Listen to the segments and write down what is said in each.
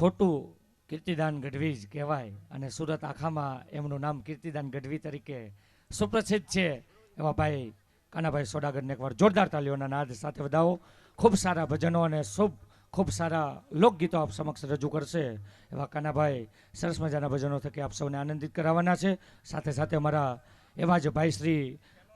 છોટું કીર્તિદાન ગઢવી જ કહેવાય અને સુરત આખામાં એમનું નામ કીર્તિદાન ગઢવી તરીકે સુપ્રસિદ્ધ છે એવા ભાઈ કાનાભાઈ સોડાગરને એકવાર જોરદાર તાલીઓના નાદ સાથે વધાવો. ખૂબ સારા ભજનો અને ખૂબ સારા લોકગીતો આપ સમક્ષ રજૂ કરશે એવા કાનાભાઈ સરસ મજાના ભજનો થકી આપ સૌને આનંદિત કરાવવાના છે. સાથે સાથે અમારા એવા જ ભાઈ શ્રી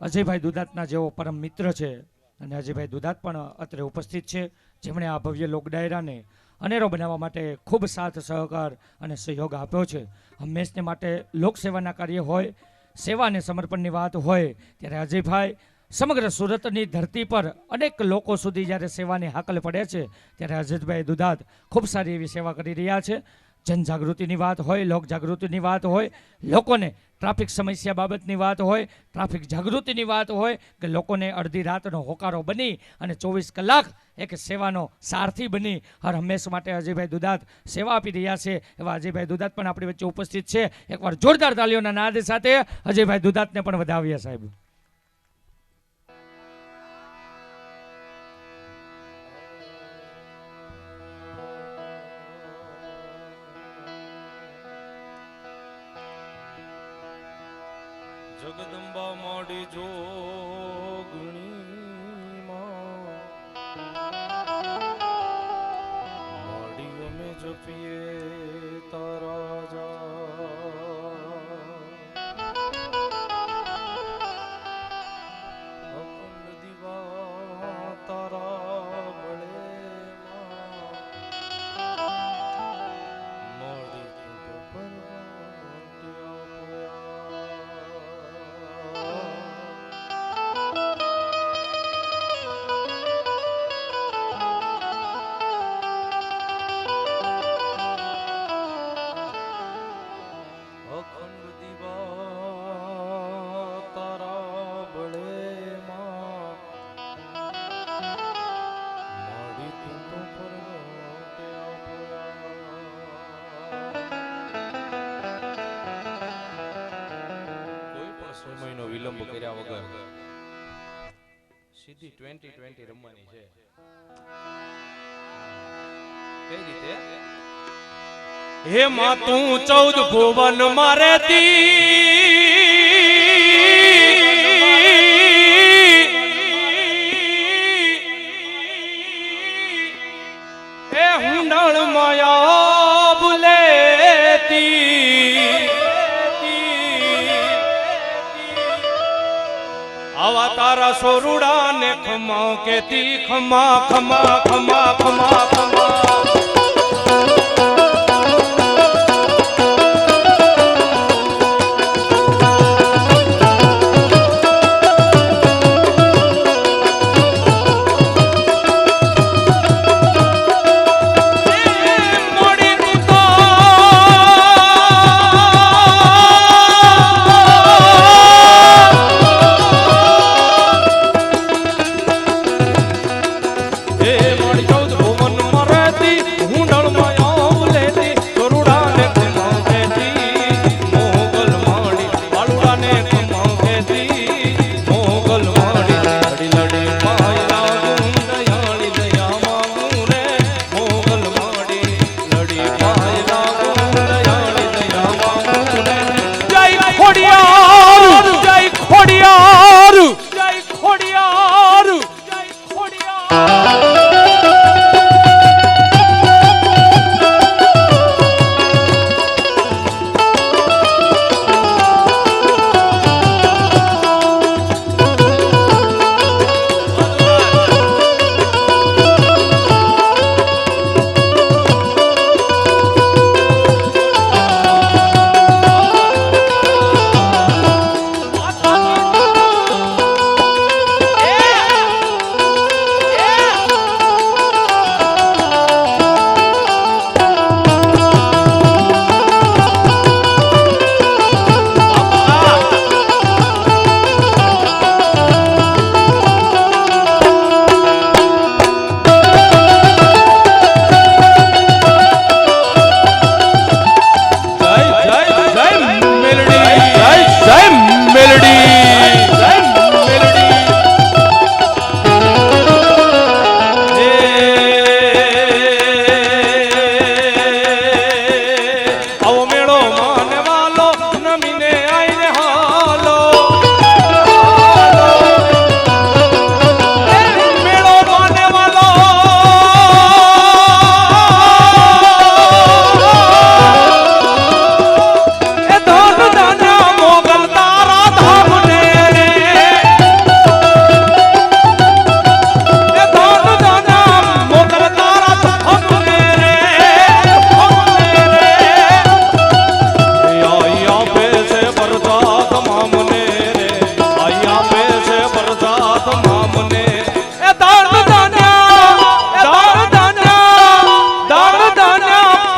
અજયભાઈ દુધાતના જેવો પરમ મિત્ર છે અને અજયભાઈ દુધાત પણ અત્રે ઉપસ્થિત છે, જેમણે આ ભવ્ય લોક ડાયરાને અનેરો બનાવવા માટે ખૂબ સાથ સહકાર અને સહયોગ આપ્યો છે. હંમેશને માટે લોકસેવાના કાર્ય હોય, સેવા અને સમર્પણની વાત હોય ત્યારે અજયભાઈ સમગ્ર સુરતની ધરતી પર અનેક લોકો સુધી જ્યારે સેવાની હાકલ પડે છે ત્યારે અજયભાઈ દુધાત ખૂબ સારી એવી સેવા કરી રહ્યા છે. જનજાગૃતિની વાત હોય, લોક જાગૃતિની વાત હોય, લોકોને ટ્રાફિક સમસ્યા બાબતની વાત હોય, ટ્રાફિક જાગૃતિની વાત હોય કે લોકોને અડધી રાતનો હોકારો બની અને 24 કલાક એક સેવાનો સારથી બની હર હંમેશ માટે અજયભાઈ દુધાત સેવા આપી રહ્યા છે એવા અજયભાઈ દુધાત પણ આપણી વચ્ચે ઉપસ્થિત છે. એકવાર જોરદાર તાલીઓના નાદ સાથે અજયભાઈ દુધાતને પણ વધાવીએ સાહેબ. જગદંબા મોડી જોગણી મોડી અમે જપીએ તારા અખંડ દીવા તારા બળે મોડી વિલંબ કર્યા વગર સીધી 2020 રમવાની છે. કઈ રીતે? હે માં તું 14 ભુવન મારે એ હુંડળ માયા બુલેતી આવા તારા સોરુડા ને ખમા કેતી ખમા ખમા ખમા ખમા ખમા મોડી 14 ભુવન મરેતી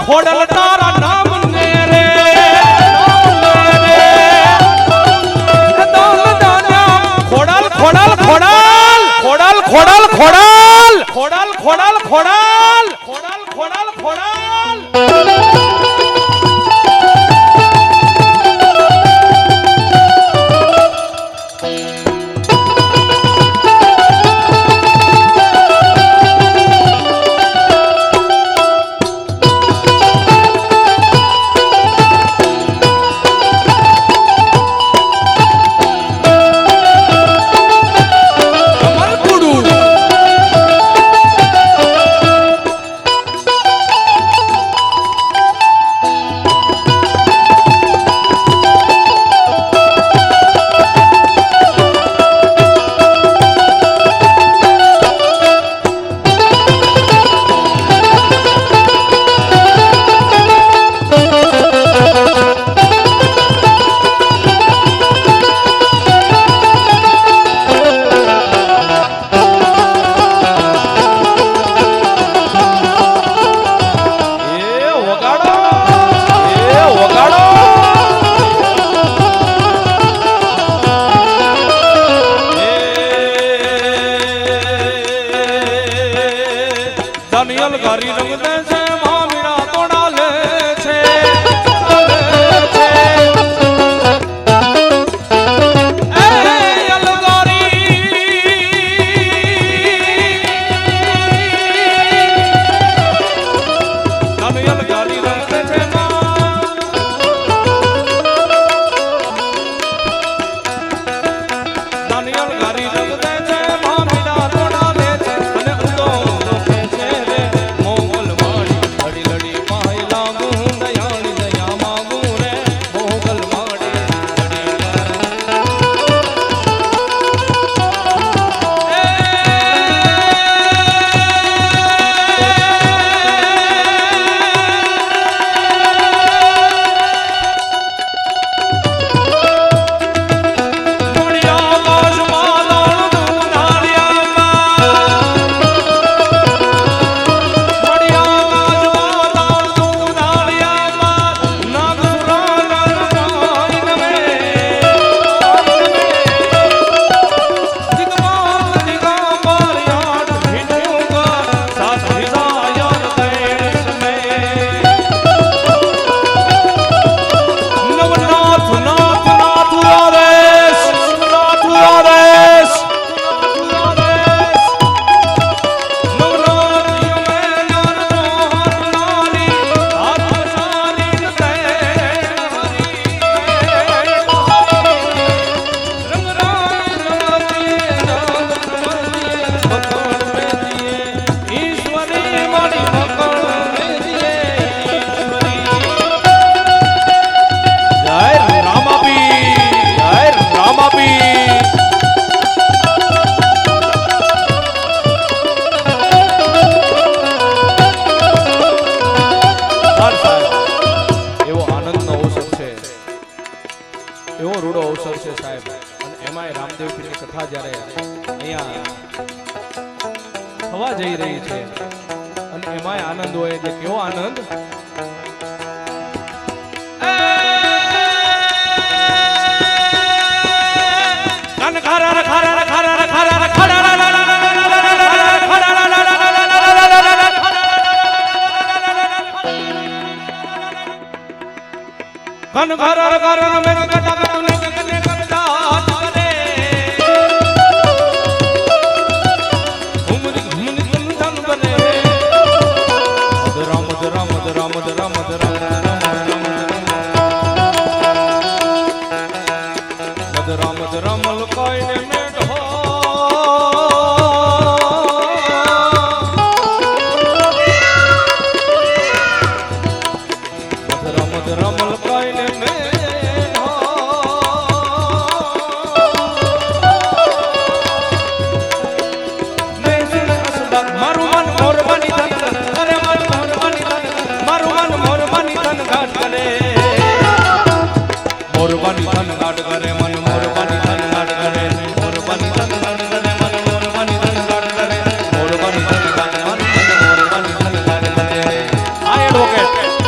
ખોડલ તારા નામ ને રે ખોડલ ખોડલ ખોડલ ખોડલ ખોડલ ખોડલ ખોડલ ખોડલ ખોડલ ખોડલ ખોડલ ખોડલ દાનિયલ ગારી રંગ દે છે મામીના તોડા લે છે એ અલગારી દાનિયલ ગારી રંગ દે છે દાનિયલ ગારી રંગ દે છે મામીના તોડા લે છે અને ઉતો એવો રૂડો અવસર છે સાહેબ અને એમાંય રામદેવ પીરની કથા જ્યારે અહીંયા થવા જઈ રહી છે અને એમાંય આનંદ હોય એટલે કેવો આનંદ ઘન ઘર ઘર મેં કટા તુને કને કરતા કરે ઘુમરી ઘુમરી તન બને રામ રામ રામ રામ રામ રામ લકાઈને મેઢો રામ લકાઈને મોરબાની ધન ગાડ કરે મન મોરબાની ધન ગાડ કરે મોરબાની ધન ગાડ કરે મન મોરબાની ધન ગાડ કરે મોરબાની ધન ગાડ મન મોરબાની ધન ગાડ કરે આ એડવોકેટ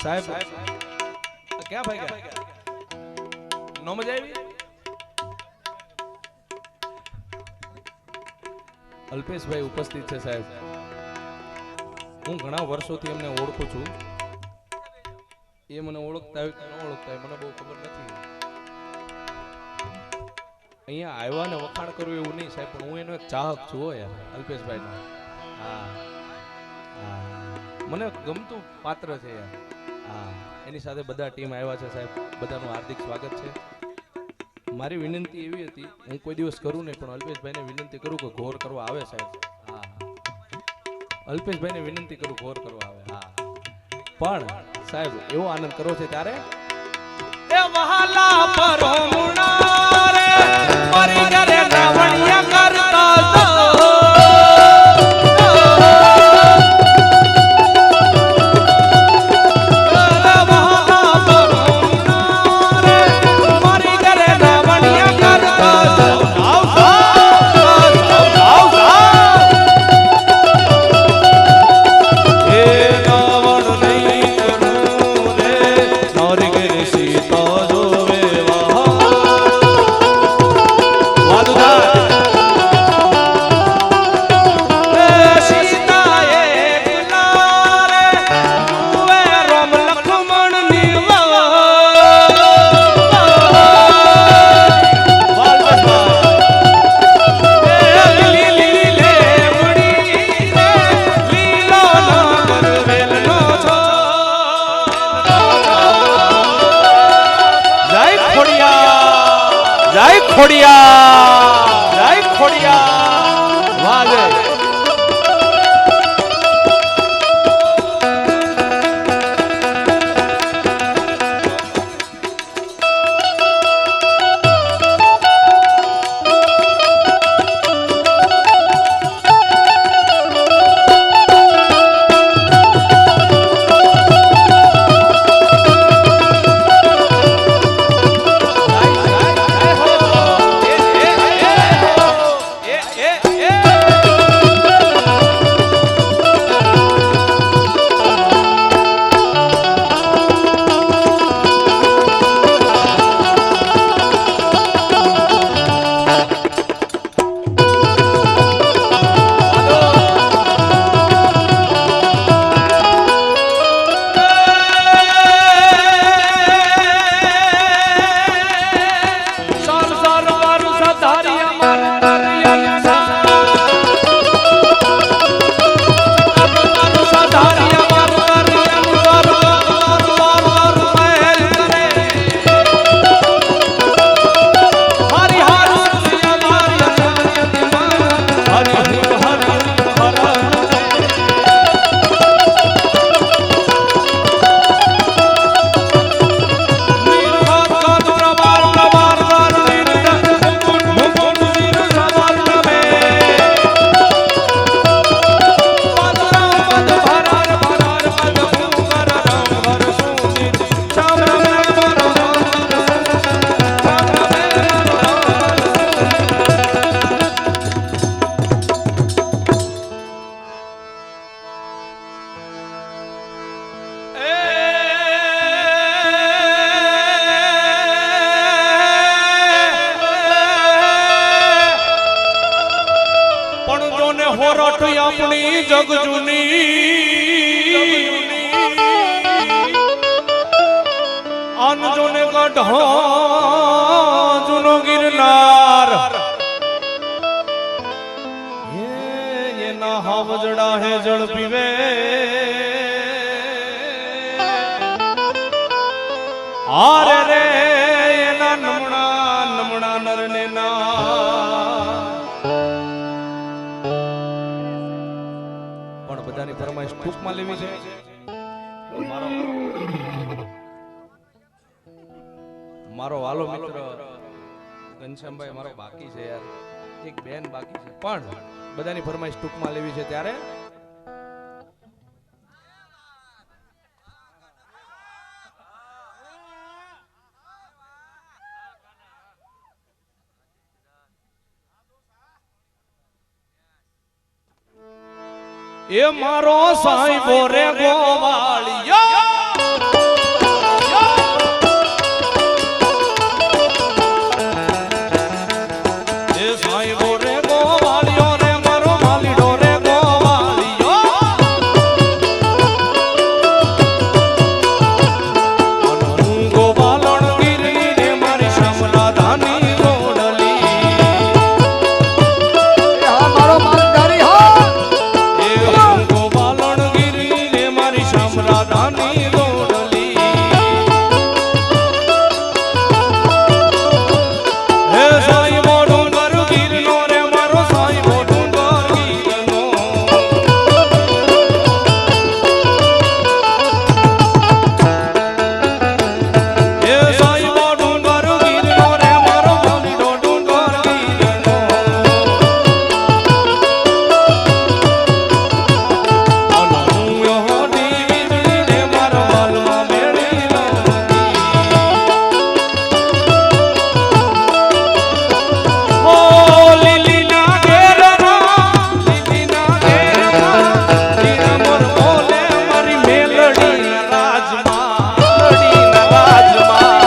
સાહેબ ક્યાં ભાઈ નો મજા આવી? અલ્પેશભાઈ ઉપસ્થિત છે સાહેબ. હું ઘણા વર્ષોથી એમને ઓળખું છું. એ મને ઓળખતા હોય કે ન ઓળખતા હોય મને બહુ ખબર નથી. અહીંયા આવ્યા ને વખાણ કરવું એવું નહીં સાહેબ, પણ હું એનો એક ચાહક છું હો યાર અલ્પેશભાઈનો. હા હા મને ગમતું પાત્ર છે યાર. હા એની સાથે બધા ટીમ આવ્યા છે સાહેબ, બધાનું હાર્દિક સ્વાગત છે. મારી વિનંતી એવી હતી, હું કોઈ દિવસ કરું નહીં પણ અલ્પેશભાઈને વિનંતી કરું કે ઘોર કરવા આવે સાહેબ. હા અલ્પેશભાઈને વિનંતી કરું ઘોર કરવા આવે. હા પણ સાહેબ એવો આનંદ કરો છે ત્યારે એ વહાલા પરો મુણા રે મારી ઘરે નાવણિયા કરતા ખોડિયા વાગે. આપણી જગ જૂની અનજોને ગઢો જૂનો ગિરનાર એના હાવજડા હે જળ પીવે આરે રે એના નમણા નમણા નરને ના. પણ બધાની ફરમાઈશ ટૂંકમાં લેવી છે. મારો વાલો મિત્ર ઘનશ્યામભાઈ મારો બાકી છે યાર, એક બેન બાકી છે, પણ બધાની ફરમાઈશ ટૂંકમાં લેવી છે ત્યારે એ મારો સાહેબો રે ગોવાળિયો સાંઈબો રે ગોવાળિયો રે મારો માલીડો રે ગોવાળિયો હું ગોવાલણ ગીરની રે મારી શામલાદાની ગોડલી મારો માલધારી હા એ હું ગોવાલણ ગીરની રે મારી શામલાદાની ગોડલી હે સાંઈબો ડુંગર ગીરનો રે મારો સાંઈબો ડુંગર ગીરનો હે સાંઈબો ડુંગર ગીરનો રે મારો માલીડો ડુંગર ગીરનો અને હું યહોદી વીજળી રે મારો વાલમાં મેળી લાગી ઓ લીલીના ઘેરમાં લીના મોર બોલે મારી મેલડીના રાજમાં મેલડીના રાજમાં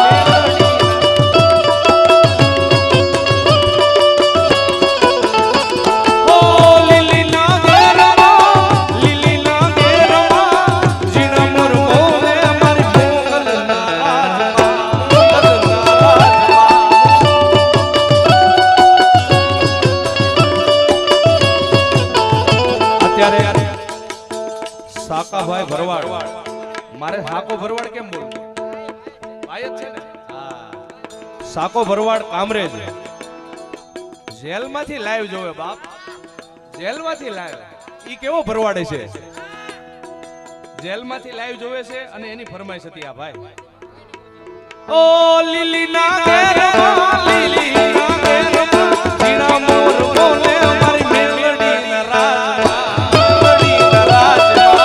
ઓ લીલીના ઘેરમાં જીણા મોર બોલે મારી મોગલના રાજમાં મોગલના રાજમાં અત્યારે સાકાભાઈ ભરવાડ મારે સાકો ભરવાડ કેમ બોલવું ભાઈ જ છે ને હા સાકો ભરવાડ કામરેજ જેલમાંથી લાઈવ જોવે બાપ જેલમાંથી લાઈવ ઈ કેવો ભરવાડે છે જેલમાંથી લાઈવ જોવે છે અને એની ફરમાઈશ હતી આ ભાઈ ઓ લીલીના ઘેરમાં લીલીના ઘેરમાં જીણા મોર બોલે મારી મેલડીના રાજમાં મેલડીના રાજમાં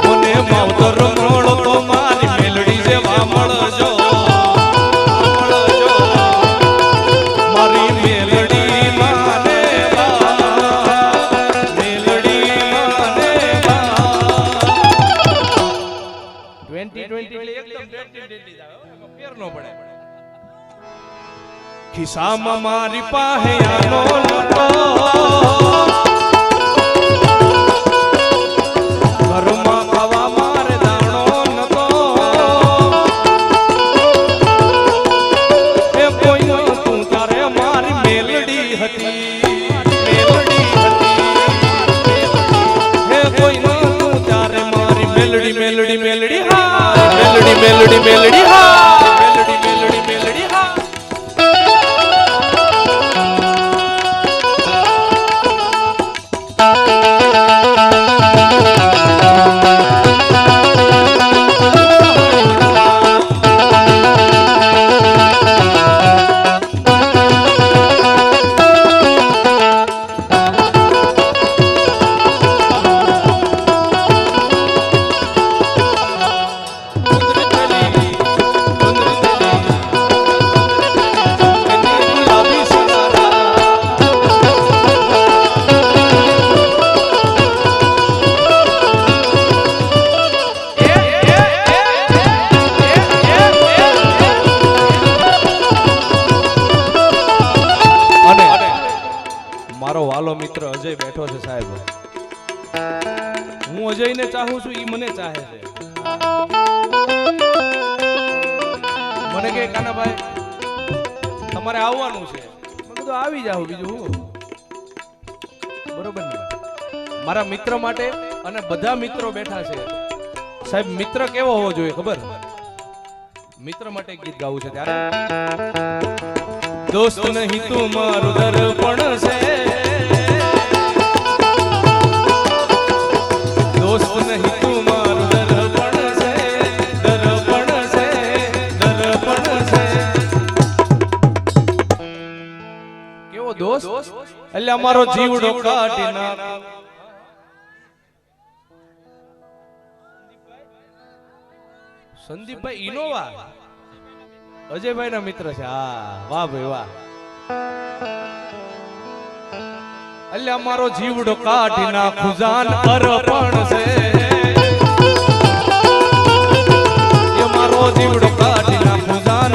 મને માવતર મળો તો મારી મેલડી જેવા મળજો મળજો મારી મેલડી માને બા મેલડી માને બા 2020 એટલે એકદમ 2020 આવે એમાં ફેર ન પડે ખિસ્સામાં મારી પાસે આનો નતો ઘરમાં ખાવા મારે દાણો નતો એ કોઈ નતું તારે મારી મેલડી હતી મેલડી હતી હે કોઈ નતું તારે મારી મેલડી મેલડી મેલડી હા મેલડી મેલડી મેલડી હા મેલડી મેલડી મેલડી હા મારો વાલો મિત્ર અજય બેઠો છે સાહેબ હું અજયને ચાહું છું ઈ મને ચાહે છે મને કે કાનાભાઈ તમારે આવવાનું છે મેં કીધું આવી જાવ બીજું હું બરોબર ને મારા મિત્ર માટે અને બધા મિત્રો બેઠા છે સાહેબ મિત્ર કેવો હોવો જોઈએ ખબર મિત્ર માટે ગીત ગાવું છે ત્યારે दोस्त नहीं तू मारू दर्पण से दोस्त नहीं तू मारू दर्पण से दर्पण से दर्पण से केवो दोस्त એટલે અમારો જીવડો કાઢી નાખ સંદીપભાઈ ઇનોવા અજયભાઈ ના મિત્ર છે હા વાહ ભાઈ વાહ એટલે અમારો જીવડો કાઢી નાખું જાન અર્પણ છે એ મારો જીવડો કાઢી નાખું જાન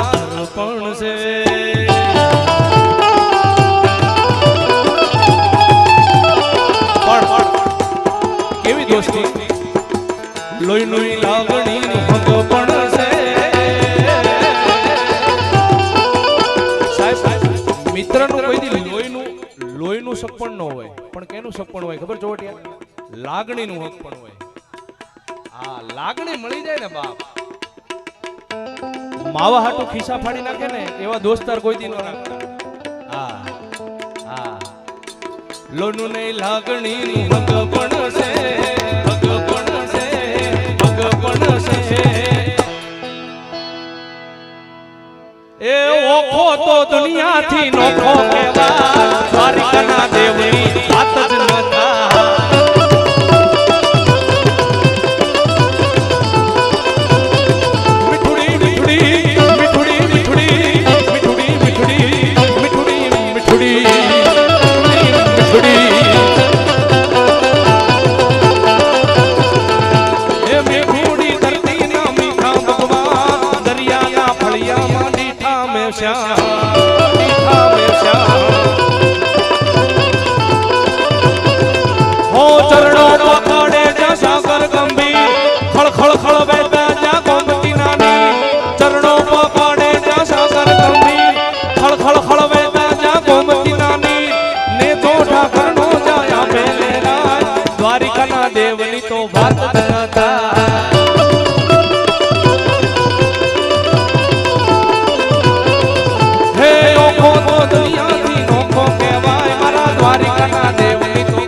સપણ ન હોય, પણ કેનું સપણ હોય ખબર ચોવટિયા? લાગણીનું હક પણ હોય. આ લાગણી મળી જાય ને બાપ, માવા હાટુ ખિસ્સા ફાડી નાખે ને એવા દોસ્તાર કોઈ દી નો રાખે. હા હા, લોનું નહીં લાગણી હક પણ છે, હક પણ છે, હક પણ છે. એ ઓખો તો દુનિયાથી નોખો કહેવાય, દ્વારિકાના દેવની વાત જ ન થાય. મીઠુડી મીઠુડી મીઠુડી મીઠુડી મીઠુડી મીઠુડી મીઠુડી મીઠુડી એ મેઘુડી ધરતીના મીઠા ભગવાન, દરિયાના ફળિયામાં દીઠા મેં શ્યામ, દીઠા મેં શ્યામ. હો ચરણો પકડે જા સાગર ગંભીર, ખળ ખળ ખળ વહેતા જા ગોમતી નાની. ચરણો પકડે જા સાગર ગંભીર, ખળ ખળ ખળ વહેતા જા ગોમતી નાની. ને જો ઠાકરનો જાયા પેલે રાજ, દ્વારિકાના દેવની તો વાત જ ન થાય. હે ઓખો તો દુનિયાથી નોખો કહેવાય, મારા દ્વારિકાના દેવની તો.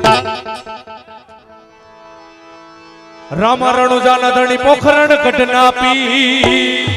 રામા રણુજાના ધણી પોખરણ ઘટના પી,